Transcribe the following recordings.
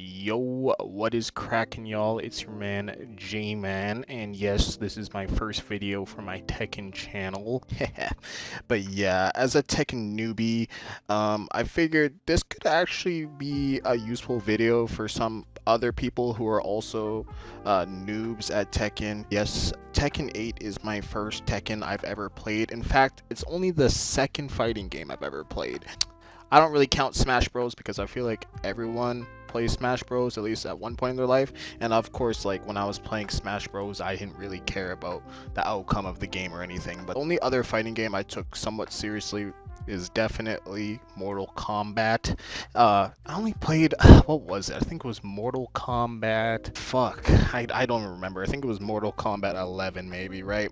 Yo, what is cracking, y'all? It's your man J-Man, and yes, this is my first video for my Tekken channel. But yeah, as a Tekken newbie, I figured this could actually be a useful video for some other people who are also noobs at Tekken. Yes, Tekken 8 is my first Tekken I've ever played. In fact, it's only the second fighting game I've ever played. I don't really count Smash Bros because I feel like everyone plays Smash Bros at least at one point in their life. And of course, like when I was playing Smash Bros, I didn't really care about the outcome of the game or anything. But the only other fighting game I took somewhat seriously is definitely Mortal Kombat. I only played, what was it? I think it was Mortal Kombat. Fuck, I don't remember. I think it was Mortal Kombat 11 maybe, right?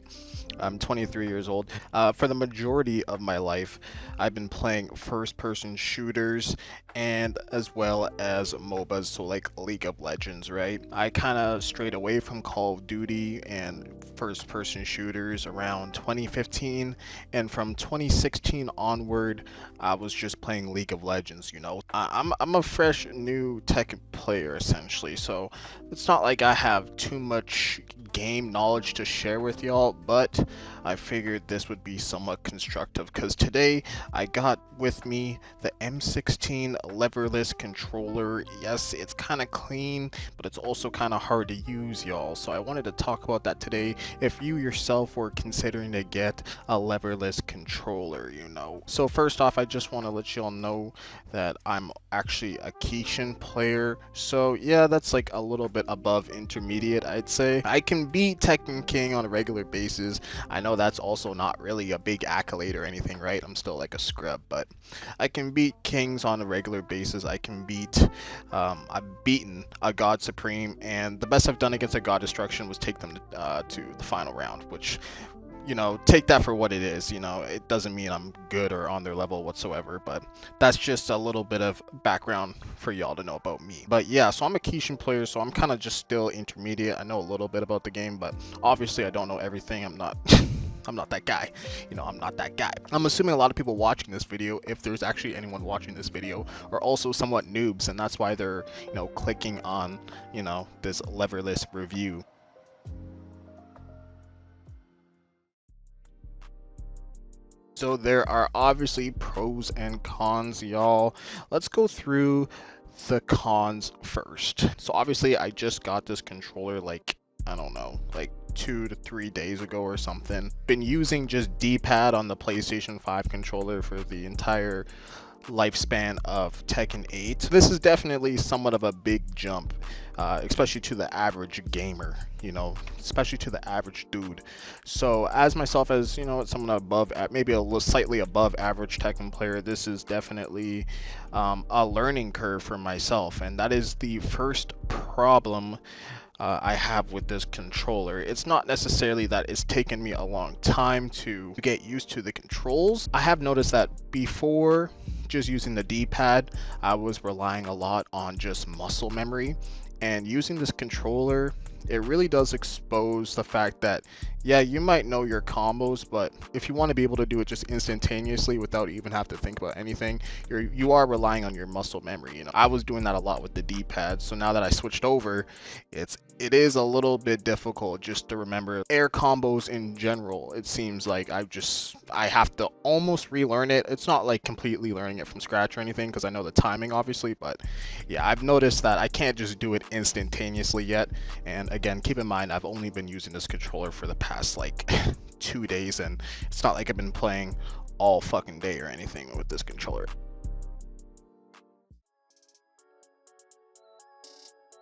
I'm 23 years old. For the majority of my life, I've been playing first-person shooters and as well as MOBAs, so like League of Legends, right? I kind of strayed away from Call of Duty and first-person shooters around 2015, and from 2016 onward, I was just playing League of Legends, you know? I'm a fresh new Tekken player, essentially, so it's not like I have too much game knowledge to share with y'all, but I figured this would be somewhat constructive because today I got with me the M16 Leverless controller. Yes, it's kind of clean, but it's also kind of hard to use, y'all. So I wanted to talk about that today. If you yourself were considering to get a Leverless controller, you know. So first off, I just want to let y'all know that I'm actually a Kishin player. So yeah, that's like a little bit above intermediate, I'd say. I can beat Tekken King on a regular basis. I know that's also not really a big accolade or anything, right? I'm still like a scrub, but I can beat Kings on a regular basis. I can beat, I've beaten a God Supreme, and the best I've done against a God Destruction was take them to the final round, which, you know, take that for what it is. You know, it doesn't mean I'm good or on their level whatsoever, but that's just a little bit of background for y'all to know about me. But yeah, so I'm a Kishin player, so I'm kind of just still intermediate. I know a little bit about the game, but obviously I don't know everything. I'm not I'm not that guy, you know. I'm not that guy. I'm assuming a lot of people watching this video, if there's actually anyone watching this video, are also somewhat noobs, and that's why they're, you know, clicking on, you know, this Leverless review. So there are obviously pros and cons, y'all. Let's go through the cons first. So obviously I just got this controller like, I don't know, like 2 to 3 days ago or something. Been using just D-pad on the PlayStation 5 controller for the entire lifespan of Tekken 8. This is definitely somewhat of a big jump, especially to the average gamer, you know, especially to the average dude. So as myself, as you know, someone above, maybe a little slightly above average Tekken player, this is definitely a learning curve for myself, and that is the first problem I have with this controller. It's not necessarily that it's taken me a long time to get used to the controls. I have noticed that before just using the D-pad, I was relying a lot on just muscle memory, and using this controller, it really does expose the fact that, yeah, you might know your combos, but if you want to be able to do it just instantaneously without even have to think about anything, you are relying on your muscle memory. You know, I was doing that a lot with the D-pad, so now that I switched over, it is a little bit difficult just to remember air combos in general. It seems like I have to almost relearn it. It's not like completely learning it from scratch or anything, because I know the timing obviously, but yeah, I've noticed that I can't just do it instantaneously yet. And again, keep in mind, I've only been using this controller for the past like 2 days, and it's not like I've been playing all fucking day or anything with this controller.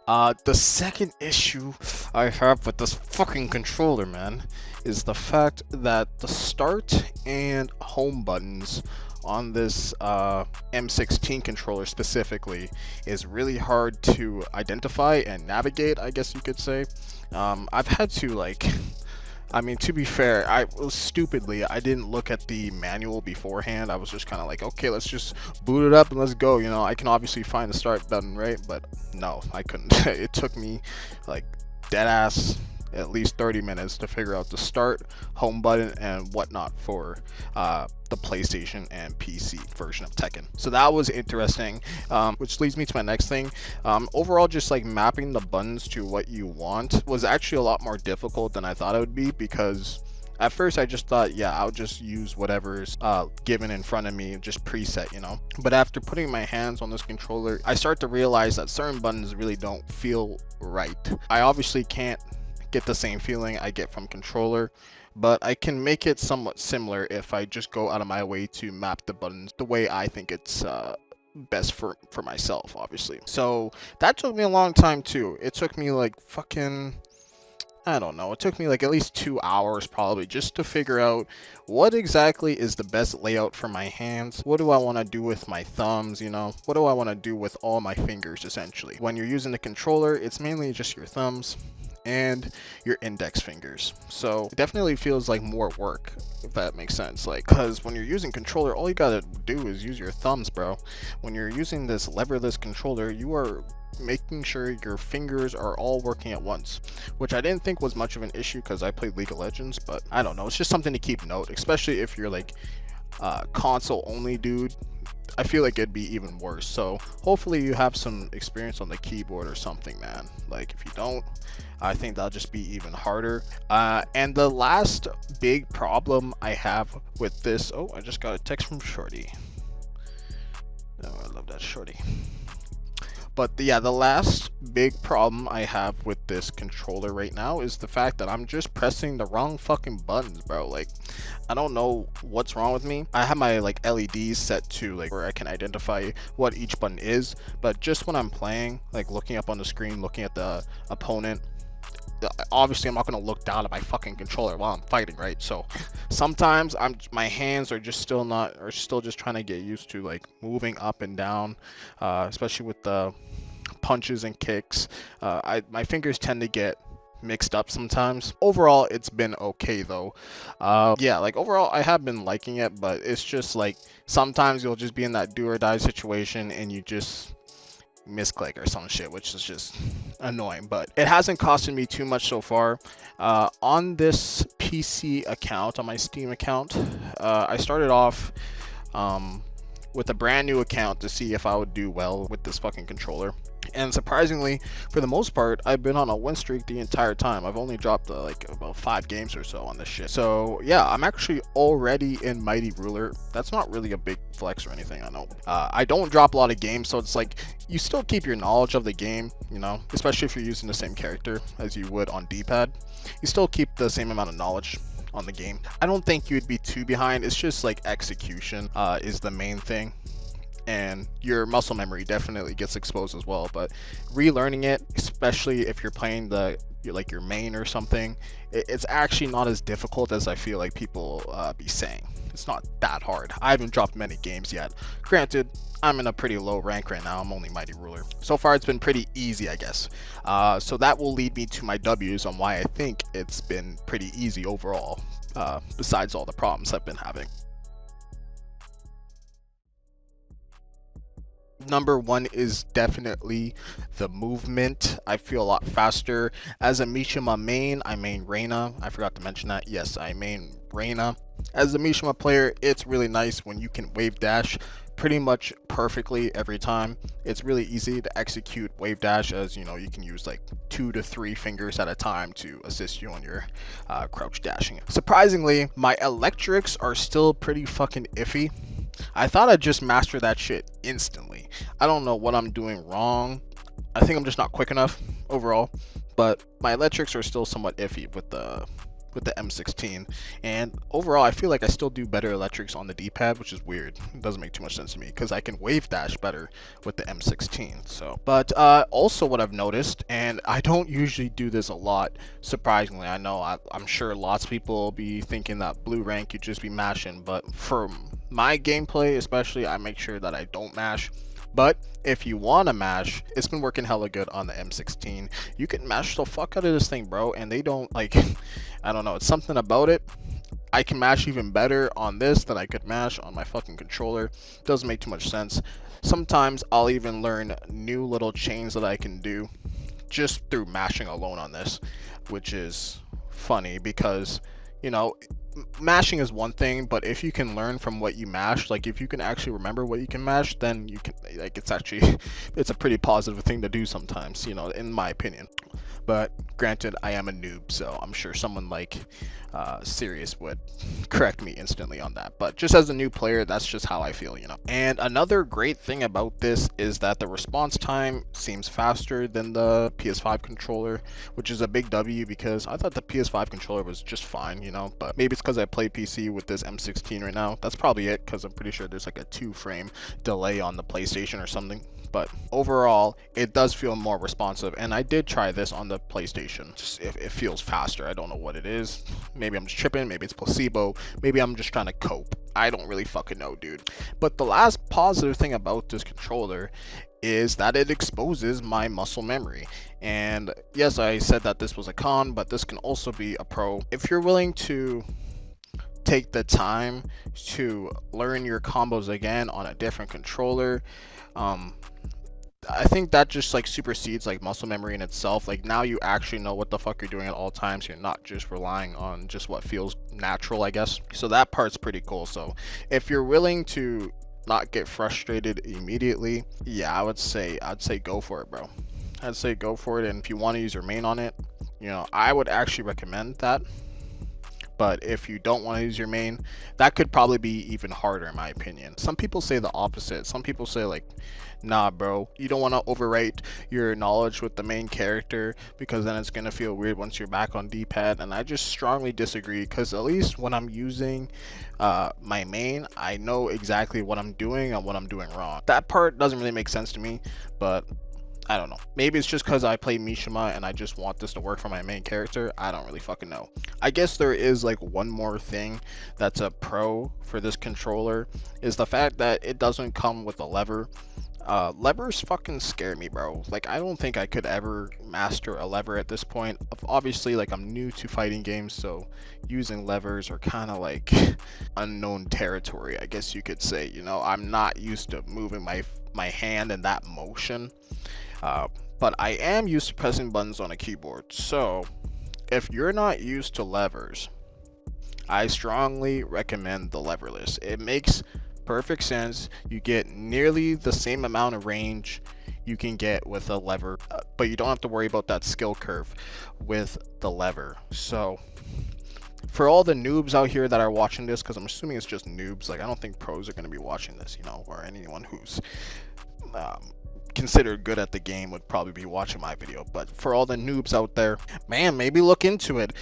The second issue I have with this fucking controller, man, is the fact that the start and home buttons on this M16 controller specifically is really hard to identify and navigate, I guess you could say. I've had to, like, I mean, to be fair, I didn't look at the manual beforehand. I was just kind of like, okay, let's just boot it up and let's go. You know, I can obviously find the start button, right? But no, I couldn't. It took me like dead ass at least 30 minutes to figure out the start, home button, and whatnot for the PlayStation and PC version of Tekken. So that was interesting, which leads me to my next thing. Overall, just like mapping the buttons to what you want was actually a lot more difficult than I thought it would be, because at first I just thought, yeah, I'll just use whatever's given in front of me, just preset, you know. But after putting my hands on this controller, I start to realize that certain buttons really don't feel right. I obviously can't get the same feeling I get from controller, but I can make it somewhat similar if I just go out of my way to map the buttons the way I think it's best for myself, obviously. So that took me a long time too. It took me like fucking, I don't know, it took me like at least 2 hours probably just to figure out what exactly is the best layout for my hands. What do I want to do with my thumbs, you know? What do I want to do with all my fingers, essentially? When you're using the controller, it's mainly just your thumbs and your index fingers. So it definitely feels like more work, if that makes sense. Like, because when you're using controller, all you gotta do is use your thumbs, bro. When you're using this leverless controller, you are making sure your fingers are all working at once, which I didn't think was much of an issue because I played League of Legends, but I don't know, it's just something to keep note, especially if you're like console only dude. I feel like it'd be even worse. So hopefully you have some experience on the keyboard or something, man. Like, if you don't, I think that'll just be even harder. And the last big problem I have with this, oh, I just got a text from Shorty. Oh, I love that Shorty. But yeah, the last big problem I have with this controller right now is the fact that I'm just pressing the wrong fucking buttons, bro. Like, I don't know what's wrong with me. I have my like LEDs set to like where I can identify what each button is, but just when I'm playing, like looking up on the screen, looking at the opponent, obviously I'm not going to look down at my fucking controller while I'm fighting, right? So sometimes my hands are just still just trying to get used to like moving up and down, especially with the punches and kicks. My fingers tend to get mixed up sometimes. Overall, it's been okay though. Yeah, like overall I have been liking it, but it's just like sometimes you'll just be in that do or die situation and you just misclick or some shit, which is just annoying. But it hasn't costed me too much so far. On this PC account, on my Steam account, I started off with a brand new account to see if I would do well with this fucking controller. And surprisingly, for the most part, I've been on a win streak the entire time. I've only dropped like about 5 games or so on this shit. So yeah, I'm actually already in Mighty Ruler. That's not really a big flex or anything, I know. I don't drop a lot of games, so it's like you still keep your knowledge of the game, you know, especially if you're using the same character as you would on D-pad. You still keep the same amount of knowledge on the game. I don't think you'd be too behind. It's just like execution is the main thing. And your muscle memory definitely gets exposed as well, but relearning it, especially if you're playing your main or something, it's actually not as difficult as I feel like people be saying. It's not that hard. I haven't dropped many games yet. Granted, I'm in a pretty low rank right now. I'm only Mighty Ruler. So far it's been pretty easy, I guess. So that will lead me to my W's on why I think it's been pretty easy overall, besides all the problems I've been having. Number one is definitely the movement. I feel a lot faster. As a Mishima main, I main Reina. I forgot to mention that. Yes, I main Reina. As a Mishima player, it's really nice when you can wave dash pretty much perfectly every time. It's really easy to execute wave dash, as you know, you can use like 2 to 3 fingers at a time to assist you on your crouch dashing. Surprisingly, my electrics are still pretty fucking iffy. I thought I'd just master that shit instantly. I don't know what I'm doing wrong. I think I'm just not quick enough overall, but my electrics are still somewhat iffy with the M16, and overall I feel like I still do better electrics on the D-pad, which is weird. It doesn't make too much sense to me because I can wave dash better with the M16. So, but also what I've noticed, and I don't usually do this a lot, surprisingly, I know I'm sure lots of people will be thinking that blue rank you just be mashing, but for my gameplay especially, I make sure that I don't mash. But if you want to mash, it's been working hella good on the M16. You can mash the fuck out of this thing, bro, and they don't, like, I don't know, it's something about it. I can mash even better on this than I could mash on my fucking controller. Doesn't make too much sense. Sometimes I'll even learn new little chains that I can do just through mashing alone on this, which is funny because, you know, mashing is one thing, but if you can learn from what you mashed, like if you can actually remember what you can mash, then you can, like, it's actually it's a pretty positive thing to do sometimes, you know, in my opinion. But granted, I am a noob, so I'm sure someone like Serious would correct me instantly on that. But just as a new player, that's just how I feel, you know. And another great thing about this is that the response time seems faster than the PS5 controller, which is a big W because I thought the PS5 controller was just fine, you know. But maybe it's because I play PC with this M16 right now. That's probably it, because I'm pretty sure there's like a 2-frame delay on the PlayStation or something. But overall, it does feel more responsive, and I did try this on the PlayStation. Just it feels faster. I don't know what it is. Maybe I'm just tripping, maybe it's placebo, maybe I'm just trying to cope. I don't really fucking know, dude. But the last positive thing about this controller is that it exposes my muscle memory. And yes, I said that this was a con, but this can also be a pro. If you're willing to take the time to learn your combos again on a different controller, I think that just like supersedes like muscle memory in itself. Like now you actually know what the fuck you're doing at all times. You're not just relying on just what feels natural, I guess. So that part's pretty cool. So if you're willing to not get frustrated immediately, yeah, I'd say go for it, bro. I'd say go for it. And if you want to use your main on it, you know, I would actually recommend that. But if you don't want to use your main, that could probably be even harder in my opinion. Some people say the opposite. Some people say like, nah bro, you don't want to overwrite your knowledge with the main character because then it's going to feel weird once you're back on D-pad. And I just strongly disagree, because at least when I'm using my main, I know exactly what I'm doing and what I'm doing wrong. That part doesn't really make sense to me, but I don't know. Maybe it's just because I play Mishima and I just want this to work for my main character. I don't really fucking know. I guess there is like one more thing that's a pro for this controller, is the fact that it doesn't come with a lever. Levers fucking scare me, bro. Like, I don't think I could ever master a lever at this point. Obviously, like, I'm new to fighting games, so using levers are kind of like unknown territory, I guess you could say. You know, I'm not used to moving my hand in that motion. But I am used to pressing buttons on a keyboard. So if you're not used to levers, I strongly recommend the Leverless. It makes perfect sense. You get nearly the same amount of range you can get with a lever, but you don't have to worry about that skill curve with the lever. So for all the noobs out here that are watching this, because I'm assuming it's just noobs, like I don't think pros are going to be watching this, you know, or anyone who's considered good at the game would probably be watching my video. But for all the noobs out there, man, maybe look into it.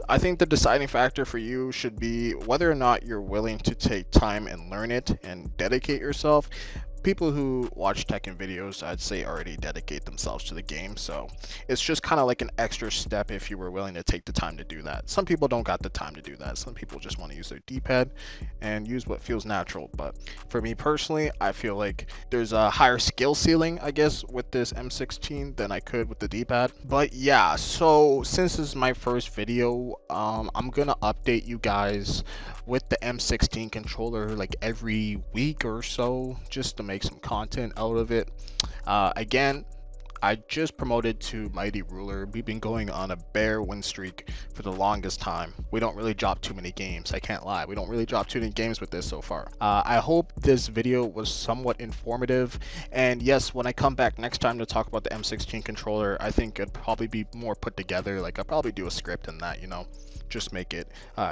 I think the deciding factor for you should be whether or not you're willing to take time and learn it and dedicate yourself. People who watch Tekken videos, I'd say, already dedicate themselves to the game, so it's just kind of like an extra step if you were willing to take the time to do that. Some people don't got the time to do that. Some people just want to use their D-pad and use what feels natural. But for me personally, I feel like there's a higher skill ceiling, I guess, with this M16 than I could with the D-pad. But yeah, so since this is my first video, I'm gonna update you guys with the M16 controller like every week or so, just to make some content out of it. Again, I just promoted to Mighty Ruler. We've been going on a bare win streak for the longest time. We don't really drop too many games. I can't lie. We don't really drop too many games with this so far. I hope this video was somewhat informative. And yes, when I come back next time to talk about the M16 controller, I think it'd probably be more put together. Like, I'll probably do a script in that, you know, just make it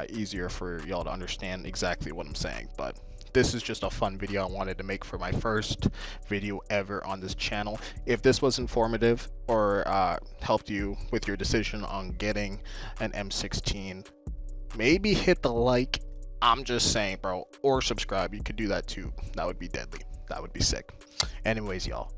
easier for y'all to understand exactly what I'm saying. But this is just a fun video I wanted to make for my first video ever on this channel. If this was informative or helped you with your decision on getting an M16, maybe hit the like. I'm just saying, bro, or subscribe. You could do that too. That would be deadly. That would be sick. Anyways, y'all,